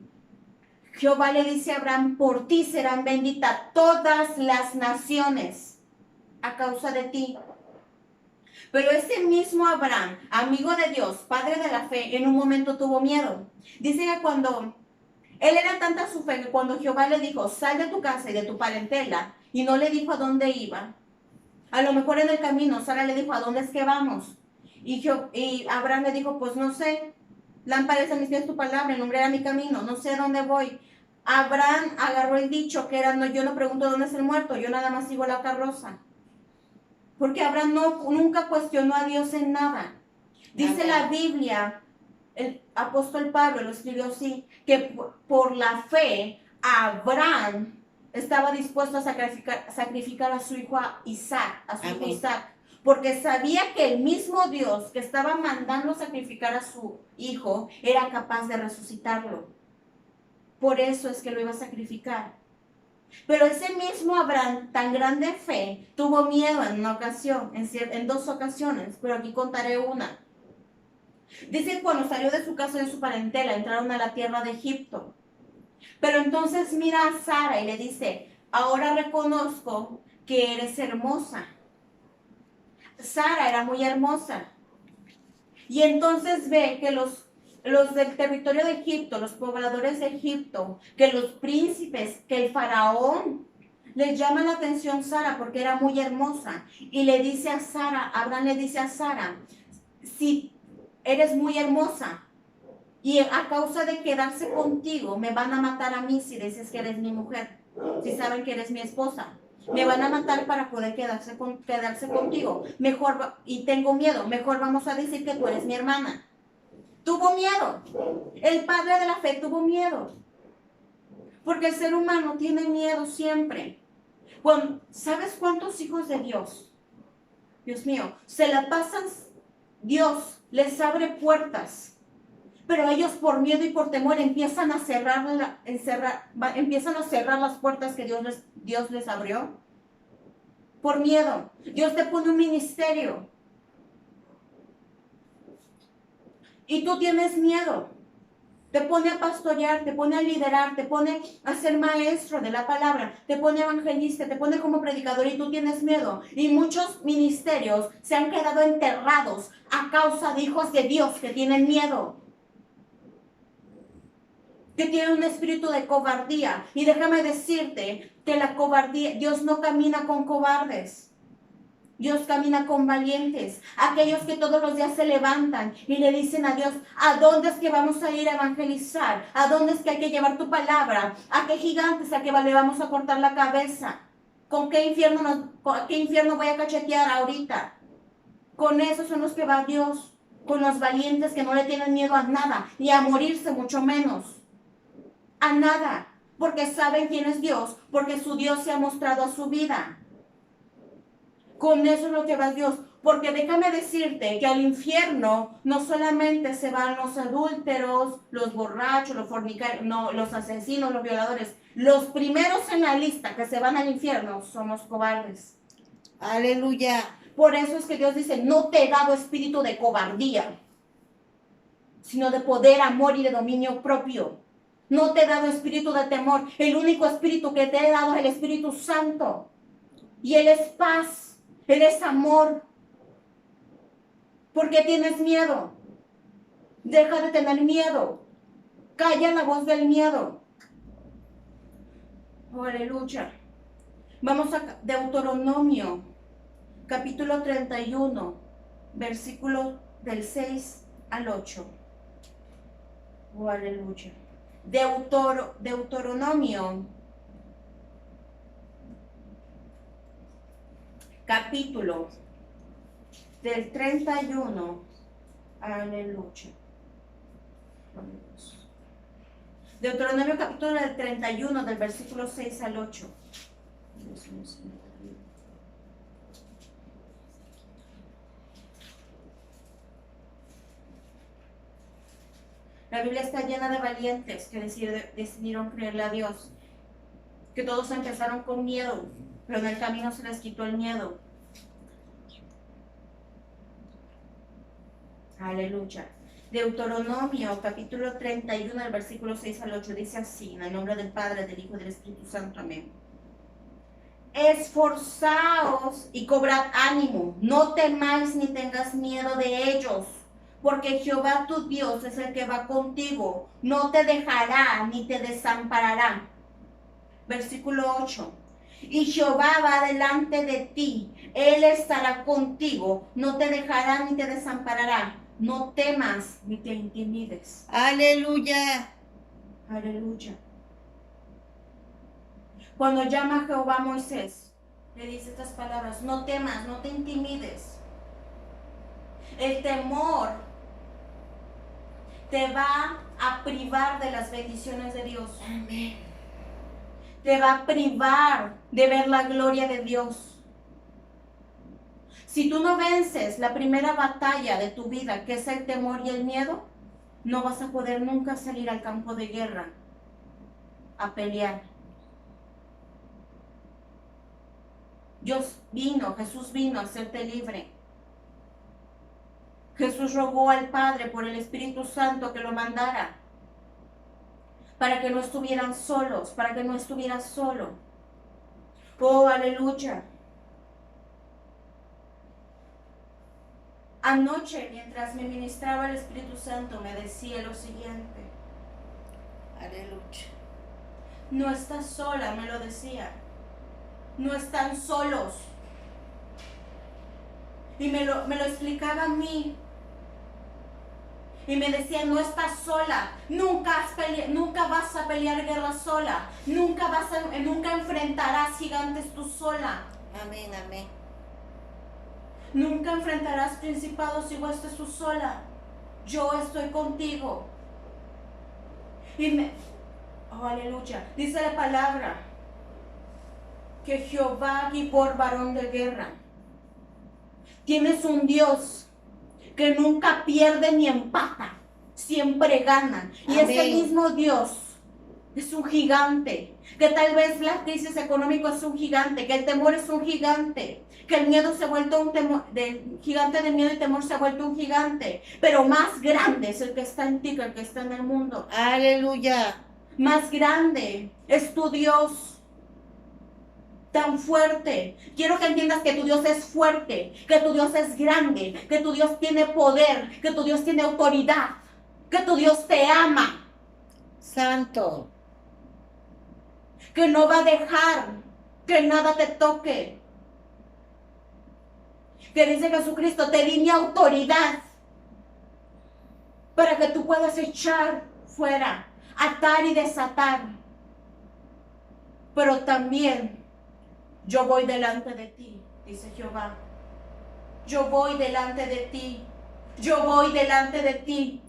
Jehová le dice a Abraham, por ti serán benditas todas las naciones a causa de ti. Pero ese mismo Abraham, amigo de Dios, padre de la fe, en un momento tuvo miedo. Dice que cuando él era tanta su fe que cuando Jehová le dijo, sal de tu casa y de tu parentela, y no le dijo a dónde iba, a lo mejor en el camino Sara le dijo, ¿a dónde es que vamos? Y Abraham le dijo, pues no sé, lámpara es a mis pies tu palabra, alumbrará mi camino, no sé a dónde voy. Abraham agarró el dicho que era, no, yo no pregunto dónde es el muerto, yo nada más sigo la carroza. Porque Abraham nunca cuestionó a Dios en nada. Dice la Biblia, el apóstol Pablo lo escribió así, que por la fe Abraham estaba dispuesto a sacrificar a su hijo Isaac, porque sabía que el mismo Dios que estaba mandando sacrificar a su hijo era capaz de resucitarlo. Por eso es que lo iba a sacrificar. Pero ese mismo Abraham, tan grande fe, tuvo miedo en una ocasión, en dos ocasiones, pero aquí contaré una. Dice que cuando salió de su casa y de su parentela, entraron a la tierra de Egipto. Pero entonces mira a Sara y le dice, ahora reconozco que eres hermosa. Sara era muy hermosa. Y entonces ve que los del territorio de Egipto, los pobladores de Egipto, que los príncipes, que el faraón, les llama la atención Sara porque era muy hermosa. Y le dice a Sara, Abraham le dice a Sara, si eres muy hermosa y a causa de quedarse contigo me van a matar a mí si dices que eres mi mujer, si saben que eres mi esposa. Me van a matar para poder quedarse contigo. Mejor, y tengo miedo, mejor vamos a decir que tú eres mi hermana. Tuvo miedo. El padre de la fe tuvo miedo. Porque el ser humano tiene miedo siempre. ¿Sabes cuántos hijos de Dios? Dios mío, se la pasan, Dios les abre puertas, pero ellos por miedo y por temor empiezan a cerrar las puertas que Dios les abrió. Por miedo. Dios te pone un ministerio. Y tú tienes miedo. Te pone a pastorear, te pone a liderar, te pone a ser maestro de la palabra, te pone evangelista, te pone como predicador y tú tienes miedo. Y muchos ministerios se han quedado enterrados a causa de hijos de Dios que tienen miedo. Que tienen un espíritu de cobardía. Y déjame decirte que la cobardía, Dios no camina con cobardes. Dios camina con valientes, aquellos que todos los días se levantan y le dicen a Dios, ¿a dónde es que vamos a ir a evangelizar? ¿A dónde es que hay que llevar tu palabra? ¿A qué gigantes a que le vamos a cortar la cabeza? ¿Con qué infierno voy a cachetear ahorita? Con esos son los que va Dios, con los valientes que no le tienen miedo a nada, ni a morirse mucho menos, a nada, porque saben quién es Dios, porque su Dios se ha mostrado a su vida. Con eso es lo que va Dios. Porque déjame decirte que al infierno no solamente se van los adúlteros, los borrachos, los fornicarios, no, los asesinos, los violadores. Los primeros en la lista que se van al infierno son los cobardes. Aleluya. Por eso es que Dios dice, no te he dado espíritu de cobardía, sino de poder, amor y de dominio propio. No te he dado espíritu de temor. El único espíritu que te he dado es el Espíritu Santo. Y Él es paz. Él es amor. ¿Por qué tienes miedo? Deja de tener miedo. Calla la voz del miedo. Oh, aleluya. Vamos a Deuteronomio, capítulo 31, versículo del 6 al 8. Oh, aleluya. Deuteronomio, capítulo del 31, aleluya. Deuteronomio capítulo del 31, del versículo 6 al 8. La Biblia está llena de valientes que decidieron creerle a Dios. Que todos empezaron con miedo, pero en el camino se les quitó el miedo. Aleluya. Deuteronomio capítulo 31, el versículo 6 al 8 dice así, en el nombre del Padre, del Hijo y del Espíritu Santo, amén. Esforzaos y cobrad ánimo, no temáis ni tengas miedo de ellos, porque Jehová tu Dios es el que va contigo, no te dejará ni te desamparará. Versículo 8. Y Jehová va delante de ti, Él estará contigo, no te dejará ni te desamparará. No temas ni te intimides. Aleluya. Aleluya. Cuando llama Jehová a Moisés, le dice estas palabras, no temas, no te intimides. El temor te va a privar de las bendiciones de Dios. Amén. Te va a privar de ver la gloria de Dios. Si tú no vences la primera batalla de tu vida, que es el temor y el miedo, no vas a poder nunca salir al campo de guerra a pelear. Jesús vino a hacerte libre. Jesús rogó al Padre por el Espíritu Santo que lo mandara, para que no estuvieran solos, para que no estuvieras solo. Oh, aleluya. Anoche, mientras me ministraba el Espíritu Santo, me decía lo siguiente. Aleluya. No estás sola, me lo decía. No están solos. Y me lo explicaba a mí. Y me decía, no estás sola. Nunca vas a pelear guerra sola. Nunca enfrentarás gigantes tú sola. Amén, amén. Nunca enfrentarás principados y huestes tú sola. Yo estoy contigo. Oh, aleluya. Dice la palabra que Jehová Gibor, varón de guerra. Tienes un Dios que nunca pierde ni empata. Siempre gana. Y Amén. ese mismo Dios es un gigante. Que tal vez la crisis económica es un gigante. Que el temor es un gigante. Que el miedo se ha vuelto un temor, del gigante de miedo y temor se ha vuelto un gigante, pero más grande es el que está en ti que el que está en el mundo. Aleluya. Más grande es tu Dios, tan fuerte. Quiero que entiendas que tu Dios es fuerte, que tu Dios es grande, que tu Dios tiene poder, que tu Dios tiene autoridad, que tu Dios te ama. Santo. Que no va a dejar que nada te toque. que dice Jesucristo, te di mi autoridad para que tú puedas echar fuera, atar y desatar. Pero también yo voy delante de ti, dice Jehová. Yo voy delante de ti. Yo voy delante de ti.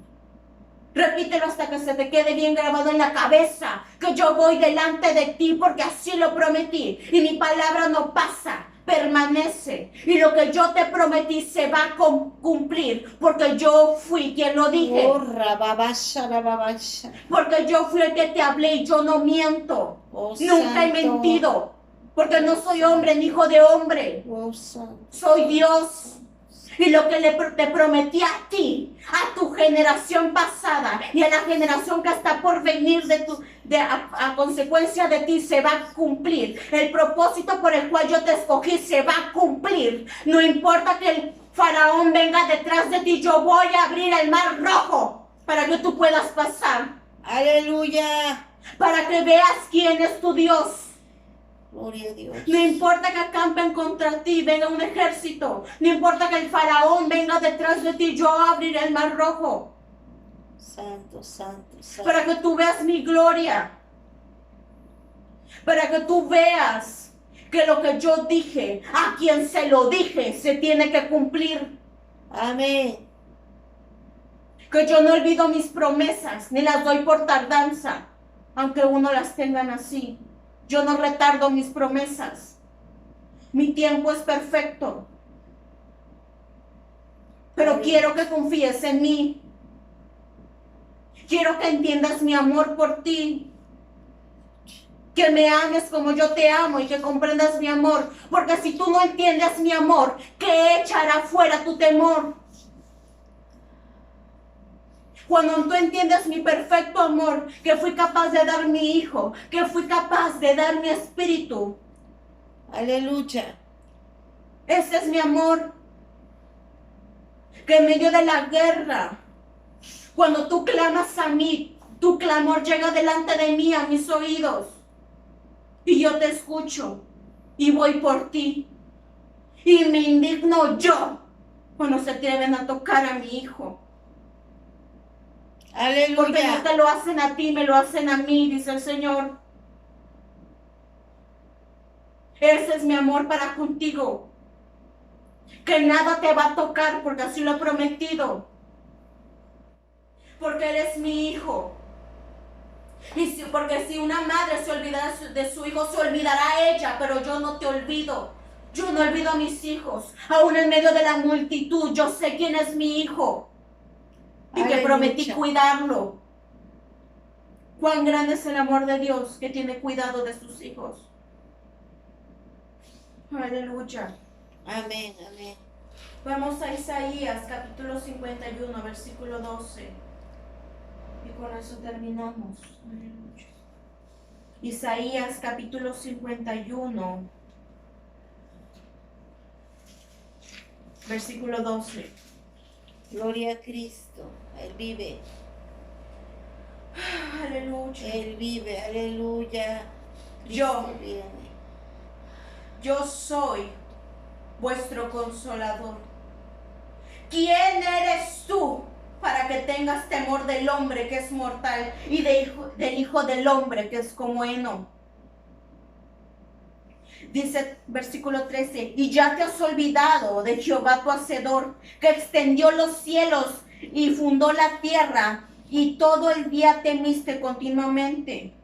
Repítelo hasta que se te quede bien grabado en la cabeza, que yo voy delante de ti porque así lo prometí. Y mi palabra no pasa, permanece. Y lo que yo te prometí se va a cumplir porque yo fui quien lo dije. Oh, rababasha, rababasha. Porque yo fui el que te hablé y yo no miento. Oh, Nunca he santo. mentido. Porque no soy hombre ni hijo de hombre. Oh, santo. Soy Dios. Y lo que te prometí a ti, a tu generación pasada y a la generación que está por venir a consecuencia de ti se va a cumplir. El propósito por el cual yo te escogí se va a cumplir. No importa que el faraón venga detrás de ti, yo voy a abrir el mar rojo para que tú puedas pasar. Aleluya. Para que veas quién es tu Dios. Gloria a Dios. No importa que acampen contra ti, venga un ejército. No importa que el faraón venga detrás de ti, yo abriré el mar rojo. Santo, santo, santo. Para que tú veas mi gloria. Para que tú veas que lo que yo dije, a quien se lo dije, se tiene que cumplir. Amén. Que yo no olvido mis promesas, ni las doy por tardanza, aunque uno las tengan así. Yo no retardo mis promesas. Mi tiempo es perfecto. Pero quiero que confíes en mí. Quiero que entiendas mi amor por ti. Que me ames como yo te amo y que comprendas mi amor. Porque si tú no entiendes mi amor, ¿qué echará fuera tu temor? Cuando tú entiendes mi perfecto amor, que fui capaz de dar mi hijo, que fui capaz de dar mi espíritu. Aleluya. Ese es mi amor. Que en medio de la guerra, cuando tú clamas a mí, tu clamor llega delante de mí, a mis oídos. Y yo te escucho y voy por ti. Y me indigno yo cuando se atreven a tocar a mi hijo. Porque no Aleluya. te lo hacen a ti, me lo hacen a mí, dice el Señor. Ese es mi amor para contigo. Que nada te va a tocar porque así lo he prometido. Porque eres mi hijo. Porque si una madre se olvida de su hijo, se olvidará ella, pero yo no te olvido. Yo no olvido a mis hijos. Aún en medio de la multitud, yo sé quién es mi hijo. Y que prometí cuidarlo. Cuán grande es el amor de Dios que tiene cuidado de sus hijos. Aleluya. Amén, amén. Vamos a Isaías capítulo 51, versículo 12. Y con eso terminamos. Aleluya. Isaías capítulo 51, versículo 12. Gloria a Cristo. Él vive. Aleluya. Él vive. Aleluya. Yo. Cristo viene. Yo soy vuestro consolador. ¿Quién eres tú para que tengas temor del hombre que es mortal y del hijo del hombre que es como heno? Dice versículo 13, y ya te has olvidado de Jehová tu hacedor, que extendió los cielos y fundó la tierra, y todo el día temiste continuamente.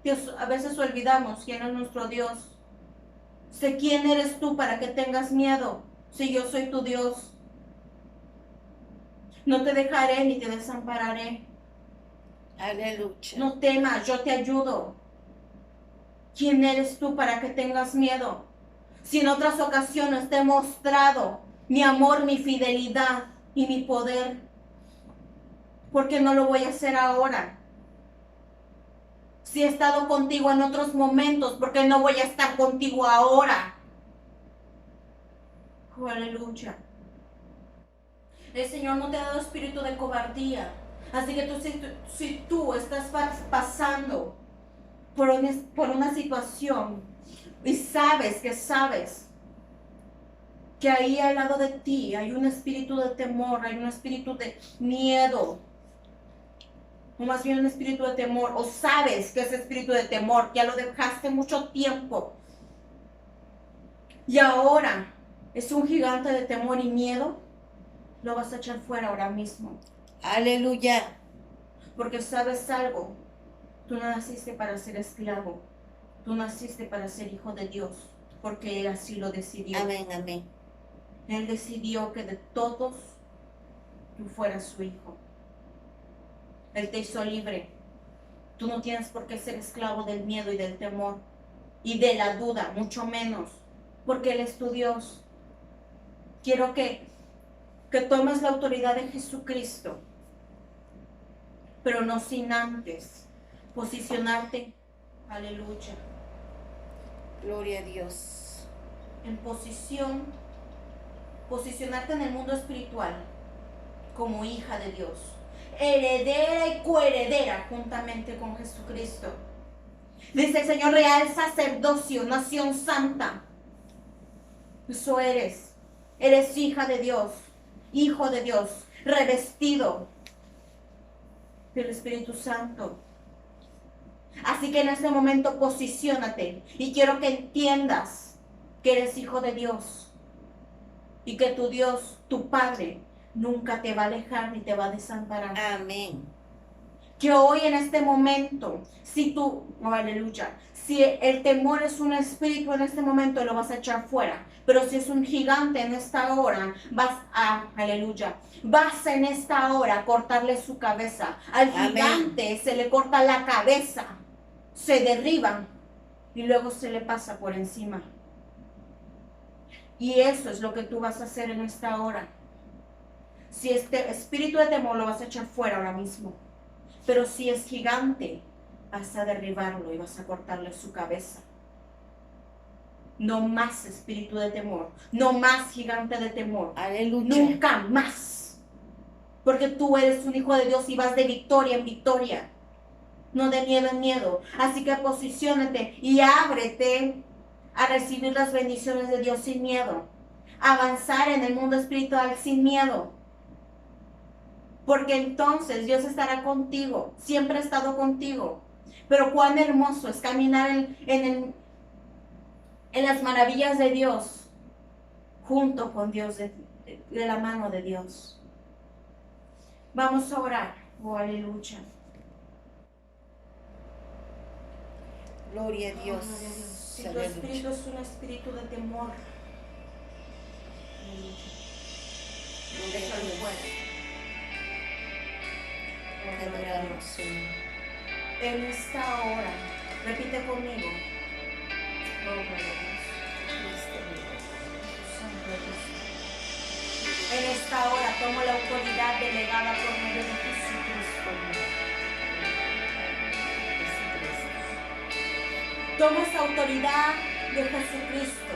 Dios, a veces olvidamos quién es nuestro Dios. Sé quién eres tú para que tengas miedo, si yo soy tu Dios. No te dejaré ni te desampararé. Aleluya. No temas, yo te ayudo. ¿Quién eres tú para que tengas miedo? Si en otras ocasiones te he mostrado mi amor, mi fidelidad y mi poder, ¿por qué no lo voy a hacer ahora? Si he estado contigo en otros momentos, ¿por qué no voy a estar contigo ahora? Oh, aleluya. El Señor no te ha dado espíritu de cobardía. Así que si tú estás pasando por una situación y sabes que ahí al lado de ti hay un espíritu de temor, hay un espíritu de miedo, o más bien un espíritu de temor, o sabes que ese espíritu de temor ya lo dejaste mucho tiempo y ahora es un gigante de temor y miedo, lo vas a echar fuera ahora mismo. Aleluya. Porque sabes algo, tú no naciste para ser esclavo, tú naciste para ser hijo de Dios, porque Él así lo decidió. Amén, amén. Él decidió que de todos tú fueras su hijo. Él te hizo libre. Tú no tienes por qué ser esclavo del miedo y del temor y de la duda, mucho menos, porque Él es tu Dios. Quiero que tomes la autoridad de Jesucristo, pero no sin antes posicionarte, aleluya, Gloria a Dios. en posicionarte en el mundo espiritual como hija de Dios, heredera y coheredera juntamente con Jesucristo. Dice el Señor, real sacerdocio, nación santa. Eso eres hija de Dios, hijo de Dios, revestido del Espíritu Santo. Así que en este momento posiciónate y quiero que entiendas que eres hijo de Dios y que tu Dios, tu Padre, nunca te va a dejar ni te va a desamparar. Amén. Que hoy en este momento, si tú, aleluya, si el temor es un espíritu en este momento, lo vas a echar fuera. Pero si es un gigante en esta hora, aleluya, vas en esta hora a cortarle su cabeza. Al gigante Amén. Se le corta la cabeza, se derriban y luego se le pasa por encima. Y eso es lo que tú vas a hacer en esta hora. Si este espíritu de temor lo vas a echar fuera ahora mismo. Pero si es gigante, vas a derribarlo y vas a cortarle su cabeza. No más espíritu de temor, no más gigante de temor. Aleluya. Nunca más. Porque tú eres un hijo de Dios y vas de victoria en victoria, no de miedo en miedo. Así que posiciónate y ábrete a recibir las bendiciones de Dios sin miedo. Avanzar en el mundo espiritual sin miedo. Porque entonces Dios estará contigo, siempre ha estado contigo. Pero cuán hermoso es caminar en las maravillas de Dios, junto con Dios, de la mano de Dios. Vamos a orar. Oh, aleluya. Gloria a Dios. Oh, gloria a Dios. Si tu espíritu es un espíritu de temor, déjalo fuera. En esta hora, repite conmigo. En esta hora tomo la autoridad delegada por medio de Jesucristo. Tomo esa autoridad de Jesucristo.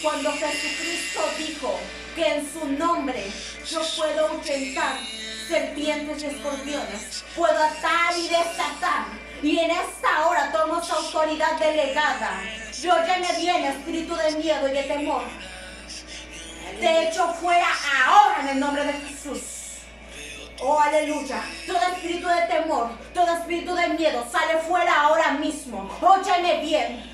Cuando Jesucristo dijo que en su nombre yo puedo ahuyentar serpientes y escorpiones, puedo atar y desatar, y en esta hora tomo esa autoridad delegada. Yo ya me viene espíritu de miedo y de temor. Te echo fuera ahora en el nombre de Jesús. Oh, aleluya. Todo espíritu de temor, todo espíritu de miedo sale fuera ahora mismo. Óyeme bien.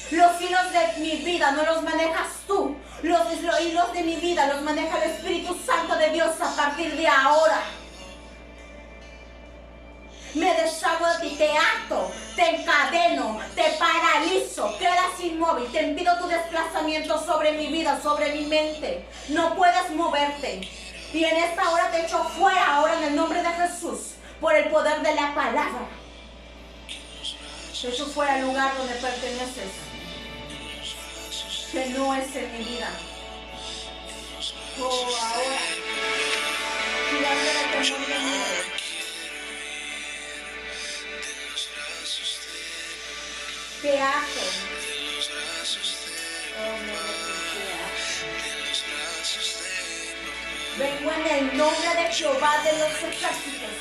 Los hilos de mi vida no los manejas tú. Los hilos de mi vida los maneja el Espíritu Santo de Dios a partir de ahora. Me deshago de ti, te ato, te encadeno, te paralizo, quedas inmóvil, te impido tu desplazamiento sobre mi vida, sobre mi mente. No puedes moverte. Y en esta hora te echo fuera ahora en el nombre de Jesús, por el poder de la palabra. Te echo fuera al lugar donde perteneces, que no es en mi vida. Oh, ahora, gigante de temor y de miedo, te ato. Oh, vengo en el nombre de Jehová de los ejércitos,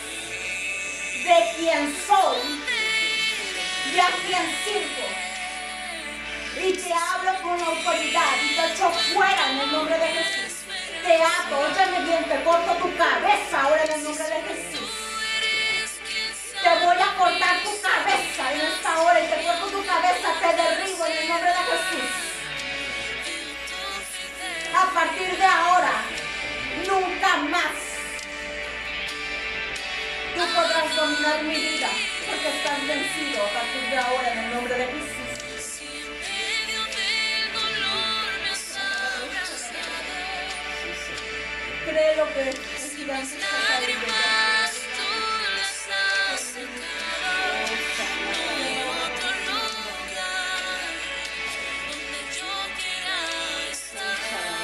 de quien soy y a quien sirvo. Y te hablo con autoridad y te echo fuera en el nombre de Jesús. Te ato, óyeme bien, te corto tu cabeza ahora en el nombre de Jesús. Te voy a cortar tu cabeza en esta hora y te corto tu cabeza, te derribo en el nombre de Jesús. A partir de ahora, nunca más tú podrás dominar mi vida, porque estás vencido a partir de ahora en el nombre de Jesús. Cree lo que es gigante está cayendo ya.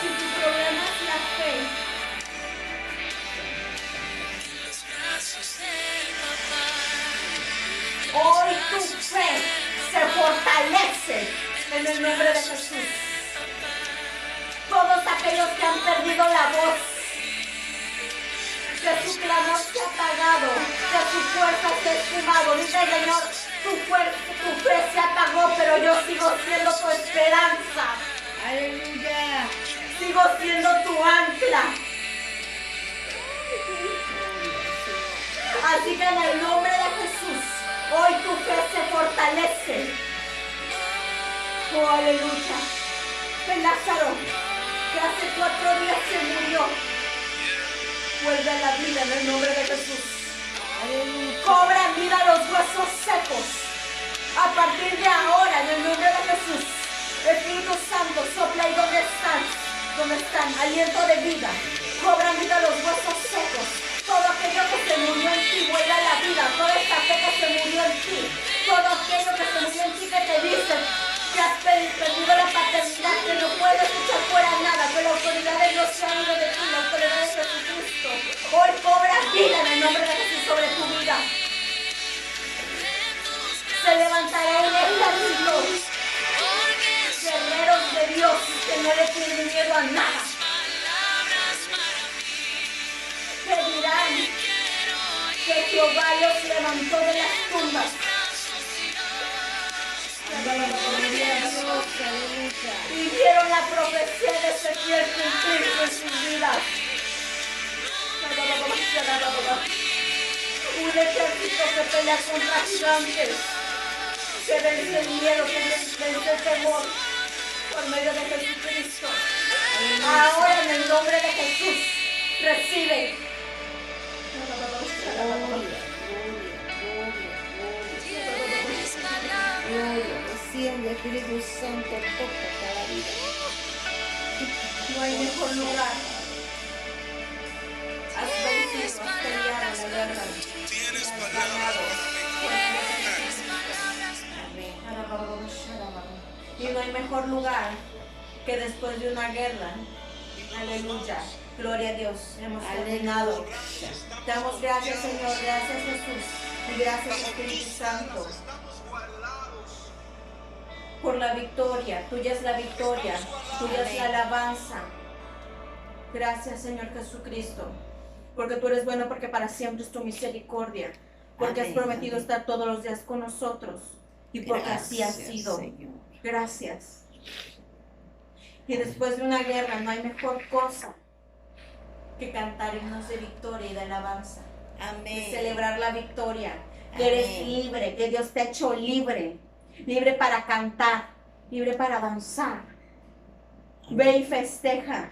Si tu problema es la fe, hoy tu fe se fortalece en el nombre de Jesús. Todos aquellos que han perdido la voz, que su clamor se ha apagado, que su fuerza se ha esfumado, dice el Señor, tu fe se apagó, pero yo sigo siendo tu esperanza. Aleluya. Sigo siendo tu ancla. Así que en el nombre de Jesús, hoy tu fe se fortalece. Oh, aleluya. El Lázaro, que hace 4 días se murió, vuelve a la vida en el nombre de Jesús. Aleluya. Cobra vida los huesos secos. A partir de ahora, en el nombre de Jesús, Espíritu Santo, sopla ahí donde están, aliento de vida. Cobra vida los huesos secos. Todo aquello que se murió en ti vuelve a la vida. Toda esta fe que se murió en ti. Todo aquello que se murió en ti que te dice que has perdido la paternidad, que no puedes echar fuera nada, que la autoridad de Dios se ha ido de ti, la autoridad de Jesucristo. Hoy cobra vida en el nombre de Jesús sobre tu vida. Se levantará el ejército, guerreros de Dios que no le tienen miedo a nada. Que dirán que Jehová los levantó de las tumbas. Y vieron la profecía de Ezequiel cumplirse en sus vidas. Un ejército que pelea contra gigantes, que vence el miedo, que vence el temor por medio de Jesucristo. Ahora en el nombre de Jesús, recibe. Gloria, desciende Espíritu Santo, toca cada vida. No hay mejor lugar. Has vencido, has peleado en la guerra. Has ganado. Y no hay mejor lugar que después de una guerra. Aleluya. Gloria a Dios. Hemos terminado. Te damos gracias, Señor. Gracias, Jesús. Y gracias, Espíritu Santo, por la victoria. Tuya es la victoria. Tuya es la alabanza. Gracias, Señor Jesucristo. Porque tú eres bueno, porque para siempre es tu misericordia. Porque has prometido estar todos los días con nosotros. Y porque así ha sido. Señor. Gracias. Y después de una guerra no hay mejor cosa que cantar himnos de victoria y de alabanza. Amén. Y celebrar la victoria. Que eres libre, que Dios te ha hecho libre. Libre para cantar, libre para danzar. Ve y festeja.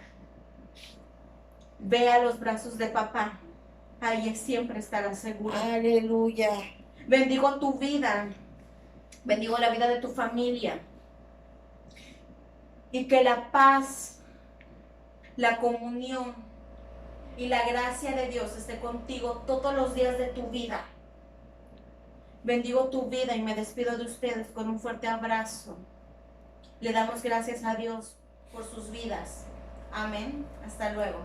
Ve a los brazos de papá. Ahí siempre estarás seguro. Aleluya. Bendigo tu vida. Bendigo la vida de tu familia. Y que la paz, la comunión y la gracia de Dios esté contigo todos los días de tu vida. Bendigo tu vida y me despido de ustedes con un fuerte abrazo. Le damos gracias a Dios por sus vidas. Amén. Hasta luego.